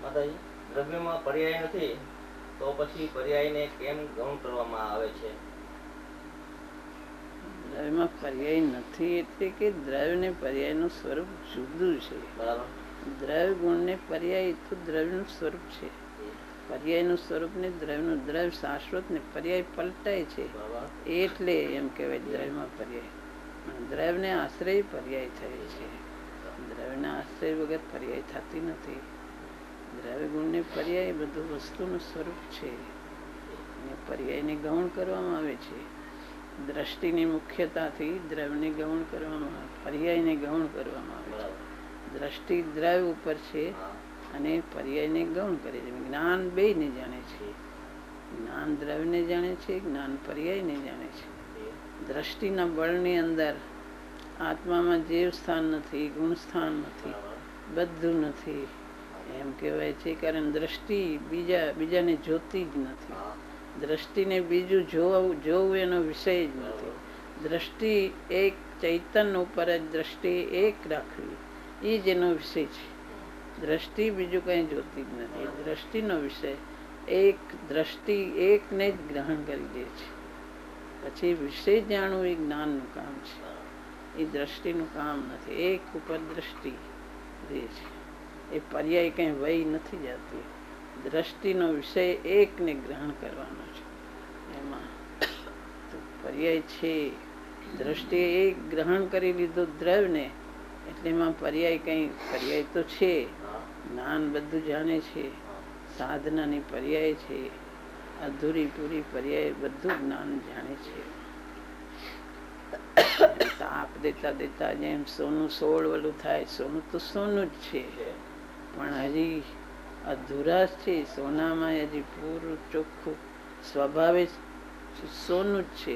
માતાજી, દ્રવ્યમાં પર્યાય નથી તો પછી પર્યાયને કેમ ગૌણ કરવામાં આવે છે? દ્રવ્યમાં પર્યાય નથી એટલે કે દ્રવ્ય ને પર્યાયનું સ્વરૂપ જુદું છે. બરાબર. દ્રવ્ય ગુણ ને પર્યાય તો દ્રવ્યનું સ્વરૂપ છે. પર્યાયનું સ્વરૂપ ને દ્રવ્યનું, દ્રવ્ય શાશ્વત ને પર્યાય પલટાય છે. એટલે એમ કહેવાય દ્રવ્યમાં પર્યાય. દ્રવ્યને આશ્રય પર્યાય થાય છે. દ્રવ્યના આશ્રય વગર પર્યાય થતી નથી. દ્રવ્ય ગુણ ને પર્યાય બધું વસ્તુનું સ્વરૂપ છે. અને પર્યાયને ગૌણ કરવામાં આવે છે. દ્રષ્ટિની મુખ્યતાથી દ્રવ્યને ગૌણ કરવામાં આવે, પર્યાયને ગૌણ કરવામાં આવે છે. દ્રષ્ટિ દ્રવ્ય ઉપર છે અને પર્યાયને ગૌણ કરે છે. જ્ઞાન બેયને જાણે છે. જ્ઞાન દ્રવ્યને જાણે છે, જ્ઞાન પર્યાયને જાણે છે. દ્રષ્ટિના બળની અંદર આત્મામાં જીવ સ્થાન નથી, ગુણ સ્થાન નથી, બધું નથી એમ કહેવાય છે. કારણ દ્રષ્ટિ બીજાને જોતી જ નથી. દ્રષ્ટિને બીજું જોવું એનો વિષય જ નથી. દ્રષ્ટિ એક ચૈતન્ય ઉપર જ દ્રષ્ટિ એક રાખવી એ જ એનો વિષય છે. દ્રષ્ટિ બીજું કઈ જોતી જ નથી. દ્રષ્ટિનો વિષય એક, દ્રષ્ટિ એકને જ ગ્રહણ કરી દે છે. પછી વિષય જાણવું એ જ્ઞાનનું કામ છે, એ દ્રષ્ટિનું કામ નથી. એક ઉપર દ્રષ્ટિ રહે છે. એ પર્યાય કઈ વહી નથી જતી. દ્રષ્ટિનો વિષય એકને ગ્રહણ કરવાનો છે. એમાં તો પર્યાય છે. દ્રષ્ટિએ એક ગ્રહણ કરી લીધું દ્રવ્યને એટલે એમાં પર્યાય કઈ, પર્યાય તો છે. જ્ઞાન બધું જાણે છે. સાધનાની પર્યાય છે. અધૂરી પૂરી પર્યાય બધું જ્ઞાન જાણે છે. તાપ દેતા દેતા જેમ સોનું સોળવલું થાય, સોનું તો સોનું જ છે પણ હજી અધૂરાશ છે. સોનામાં હજી પૂરું ચોખ્ખું સ્વભાવે સોનું જ છે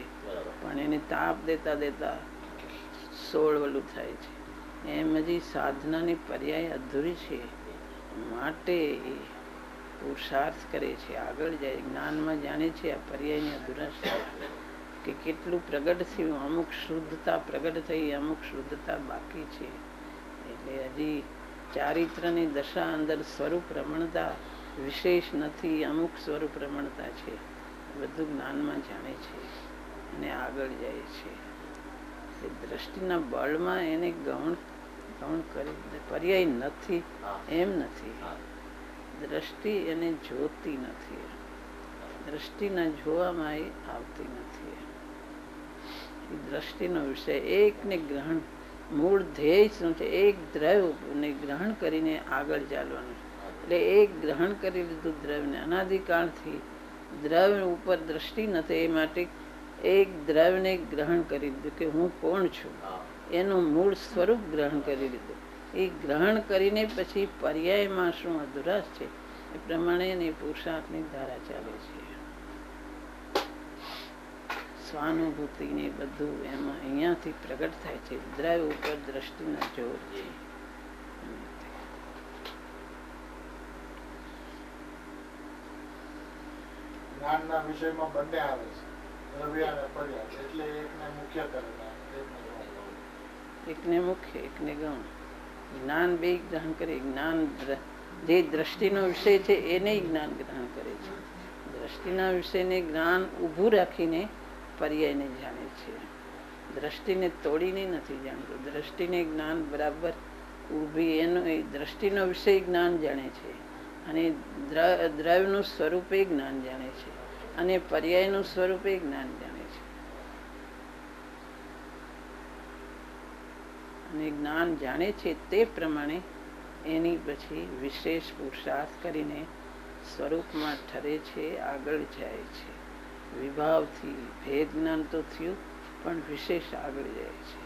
પણ એને તાપ દેતા દેતા સોળવલું થાય છે. એમ હજી સાધનાની પર્યાય અધૂરી છે. માટે પુરુષાર્થ કરે છે, આગળ જાય, જ્ઞાનમાં જાણે છે આ પર્યાયની અધૂરાશ કે કેટલું પ્રગટ થયું. અમુક શુદ્ધતા પ્રગટ થઈ, અમુક શુદ્ધતા બાકી છે. એટલે હજી ચારિત્રની દશા અંદર સ્વરૂપ રમણતા વિશેષ નથી. અમુક સ્વરૂપ રમણતા છે. બધું જ્ઞાનમાં જાણે છે અને આગળ જાય છે. દ્રષ્ટિના બળમાં એને ગૌણ કરી, પર્યાય નથી એમ નથી. દ્રષ્ટિ એને જોતી નથી. દ્રષ્ટિના જોવામાં એ આવતી નથી. દ્રષ્ટિનો વિષય એકને ગ્રહણ, મૂળ ધ્યેય શું છે? એક દ્રવ્યને ગ્રહણ કરીને આગળ ચાલવાનું. એટલે એક ગ્રહણ કરી લીધું દ્રવ્યને. અનાદિકાળથી દ્રવ્ય ઉપર દ્રષ્ટિ નથી, એ માટે એક દ્રવ્યને ગ્રહણ કરી લીધું કે હું કોણ છું, એનું મૂળ સ્વરૂપ ગ્રહણ કરી લીધું. એ ગ્રહણ કરીને પછી પર્યાયમાં શું અધુરાશ છે એ પ્રમાણે એની પુરુષાર્થની ધારા ચાલે છે. સ્વાનુભૂતિ ને બધું એમાં અહીંયાથી પ્રગટ થાય છે. દ્રવ્ય ઉપર દ્રષ્ટિના જોરથી. જ્ઞાનના વિષયમાં બંને આવે છે, દ્રવ્ય અને પર્યાય, એટલે એકને મુખ્ય કરે, એકને મુખ્ય, એકને ગૌણ. જ્ઞાન બે ગ્રહણ કરે. જ્ઞાન જે દ્રષ્ટિનો વિષય છે એને જ્ઞાન ગ્રહણ કરે છે. દ્રષ્ટિના વિષયને જ્ઞાન ઊભું રાખીને પર્યાયને જાણે છે. દ્રષ્ટિને તોડીને નથી જાણતું. દ્રષ્ટિને જ્ઞાન બરાબર ઊભી, એનો દ્રષ્ટિનો વિષય જ્ઞાન જાણે છે અને દ્રવ્યનું સ્વરૂપે જ્ઞાન જાણે છે અને પર્યાયનું સ્વરૂપે જ્ઞાન જાણે છે. અને જ્ઞાન જાણે છે તે પ્રમાણે એની પછી વિશેષ પુરુષાર્થ કરીને સ્વરૂપમાં ઠરે છે, આગળ જાય છે. વિભાવથી ભેદ જ્ઞાન તો થયું પણ વિશેષ આગળ જાય છે.